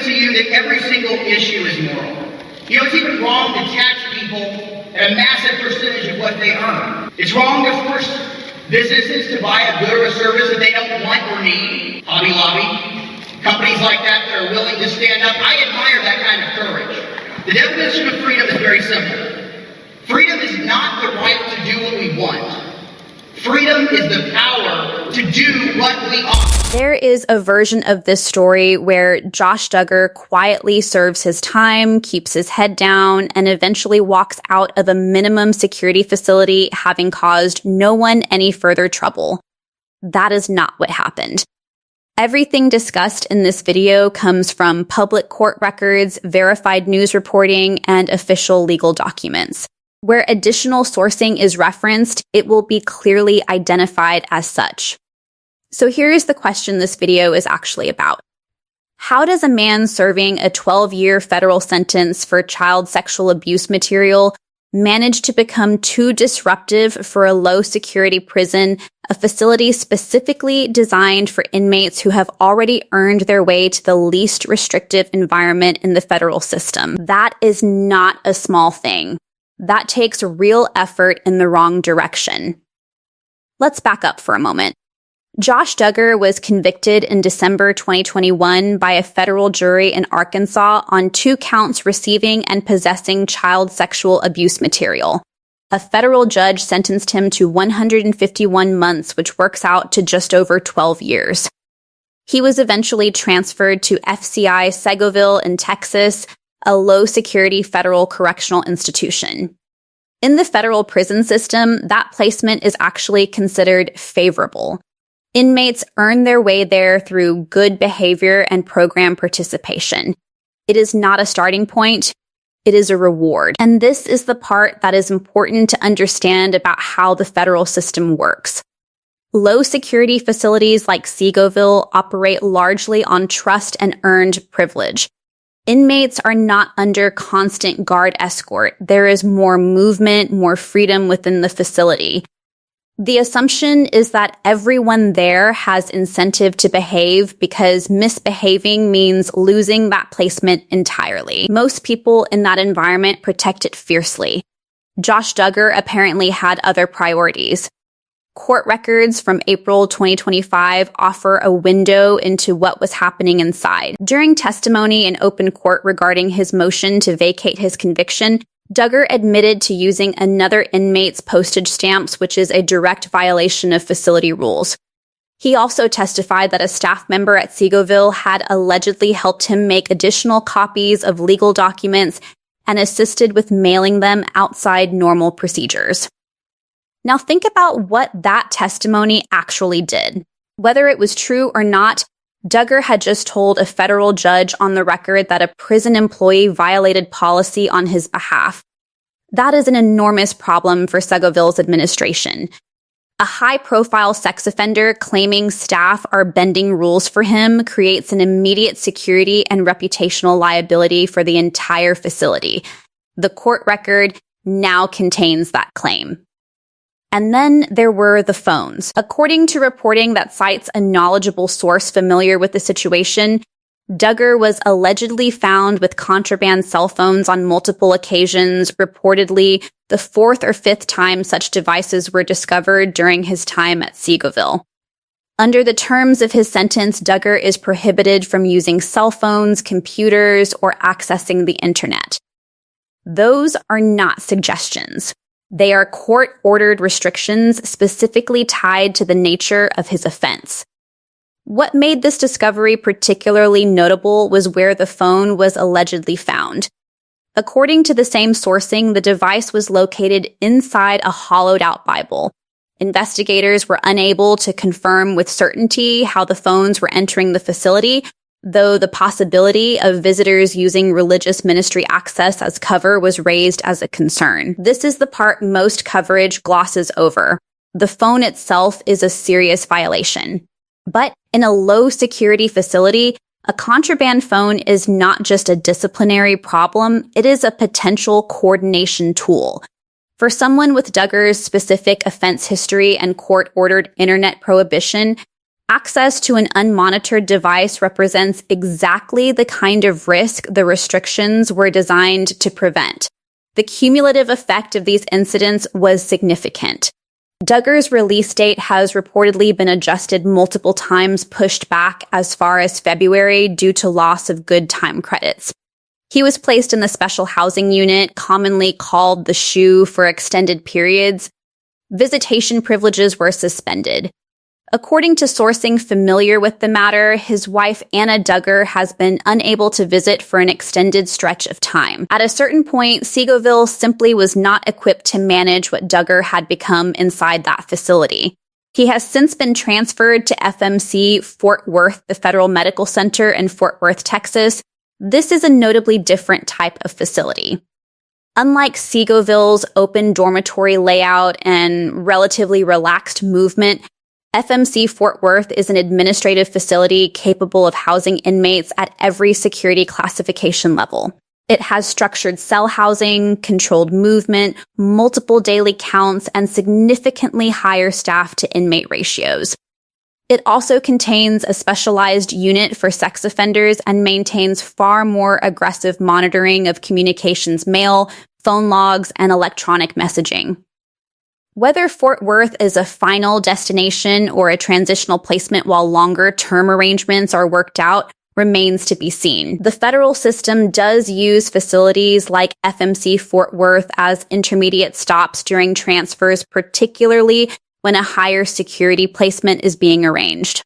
to you that every single issue is moral. You know, it's even wrong to tax people at a massive percentage of what they earn. It's wrong to force businesses to buy a good or a service that they don't want or need. Hobby Lobby, companies like that that are willing to stand up. I admire that kind of courage. The definition of freedom is very simple. Freedom is not the right to do what we want. Freedom is the power to do what we ought. There is a version of this story where Josh Duggar quietly serves his time, keeps his head down, and eventually walks out of a minimum security facility having caused no one any further trouble. That is not what happened. Everything discussed in this video comes from public court records, verified news reporting, and official legal documents. Where additional sourcing is referenced, it will be clearly identified as such. So here's the question this video is actually about. How does a man serving a 12-year federal sentence for child sexual abuse material manage to become too disruptive for a low-security prison, a facility specifically designed for inmates who have already earned their way to the least restrictive environment in the federal system? That is not a small thing. That takes real effort in the wrong direction. Let's back up for a moment. Josh Duggar was convicted in December 2021 by a federal jury in Arkansas on 2 counts receiving and possessing child sexual abuse material. A federal judge sentenced him to 151 months, which works out to just over 12 years. He was eventually transferred to FCI Seagoville in Texas, a low-security federal correctional institution. In the federal prison system, that placement is actually considered favorable. Inmates earn their way there through good behavior and program participation. It is not a starting point, it is a reward. And this is the part that is important to understand about how the federal system works. Low-security facilities like Seagoville operate largely on trust and earned privilege. Inmates are not under constant guard escort. There is more movement, more freedom within the facility. The assumption is that everyone there has incentive to behave because misbehaving means losing that placement entirely. Most people in that environment protect it fiercely. Josh Duggar apparently had other priorities. Court records from April 2025 offer a window into what was happening inside. During testimony in open court regarding his motion to vacate his conviction, Duggar admitted to using another inmate's postage stamps, which is a direct violation of facility rules. He also testified that a staff member at Seagoville had allegedly helped him make additional copies of legal documents and assisted with mailing them outside normal procedures. Now think about what that testimony actually did. Whether it was true or not, Duggar had just told a federal judge on the record that a prison employee violated policy on his behalf. That is an enormous problem for Seagoville's administration. A high-profile sex offender claiming staff are bending rules for him creates an immediate security and reputational liability for the entire facility. The court record now contains that claim. And then there were the phones. According to reporting that cites a knowledgeable source familiar with the situation, Duggar was allegedly found with contraband cell phones on multiple occasions, reportedly the 4th or 5th time such devices were discovered during his time at Seagoville. Under the terms of his sentence, Duggar is prohibited from using cell phones, computers, or accessing the internet. Those are not suggestions. They are court-ordered restrictions specifically tied to the nature of his offense. What made this discovery particularly notable was where the phone was allegedly found. According to the same sourcing, the device was located inside a hollowed-out Bible. Investigators were unable to confirm with certainty how the phones were entering the facility, though the possibility of visitors using religious ministry access as cover was raised as a concern. This is the part most coverage glosses over. The phone itself is a serious violation. But in a low-security facility, a contraband phone is not just a disciplinary problem, it is a potential coordination tool. For someone with Duggar's specific offense history and court-ordered internet prohibition, Access to an unmonitored device represents exactly the kind of risk the restrictions were designed to prevent. The cumulative effect of these incidents was significant. Duggar's release date has reportedly been adjusted multiple times, pushed back as far as February due to loss of good time credits. He was placed in the special housing unit, commonly called the SHU, for extended periods. Visitation privileges were suspended. According to sourcing familiar with the matter, his wife Anna Duggar has been unable to visit for an extended stretch of time. At a certain point, Seagoville simply was not equipped to manage what Duggar had become inside that facility. He has since been transferred to FMC Fort Worth, the Federal Medical Center in Fort Worth, Texas. This is a notably different type of facility. Unlike Seagoville's open dormitory layout and relatively relaxed movement, FMC Fort Worth is an administrative facility capable of housing inmates at every security classification level. It has structured cell housing, controlled movement, multiple daily counts, and significantly higher staff to inmate ratios. It also contains a specialized unit for sex offenders and maintains far more aggressive monitoring of communications mail, phone logs, and electronic messaging. Whether Fort Worth is a final destination or a transitional placement while longer-term arrangements are worked out remains to be seen. The federal system does use facilities like FMC Fort Worth as intermediate stops during transfers, particularly when a higher security placement is being arranged.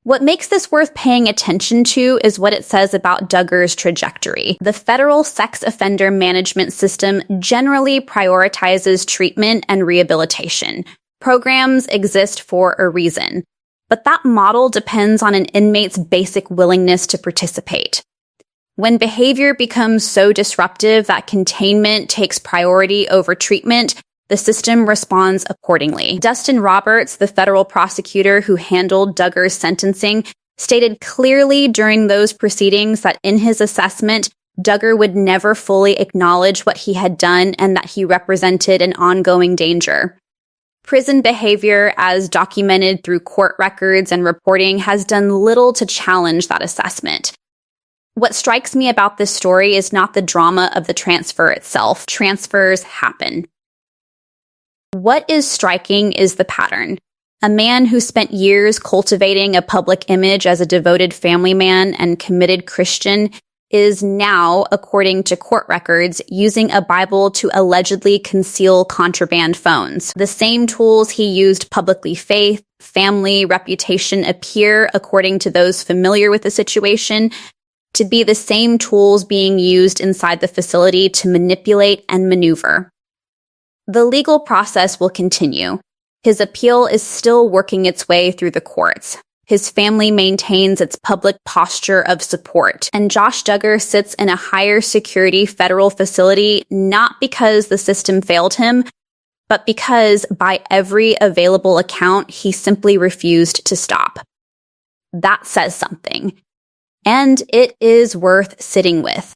What makes this worth paying attention to is what it says about Duggar's trajectory. The federal sex offender management system generally prioritizes treatment and rehabilitation. Programs exist for a reason, but that model depends on an inmate's basic willingness to participate. When behavior becomes so disruptive that containment takes priority over treatment, the system responds accordingly. Dustin Roberts, the federal prosecutor who handled Duggar's sentencing, stated clearly during those proceedings that in his assessment, Duggar would never fully acknowledge what he had done and that he represented an ongoing danger. Prison behavior, as documented through court records and reporting, has done little to challenge that assessment. What strikes me about this story is not the drama of the transfer itself. Transfers happen. What is striking is the pattern. A man who spent years cultivating a public image as a devoted family man and committed Christian is now, according to court records, using a Bible to allegedly conceal contraband phones. The same tools he used publicly faith, family, reputation appear, according to those familiar with the situation, to be the same tools being used inside the facility to manipulate and maneuver. The legal process will continue. His appeal is still working its way through the courts. His family maintains its public posture of support. And Josh Duggar sits in a higher security federal facility not because the system failed him, but because by every available account, he simply refused to stop. That says something. And it is worth sitting with.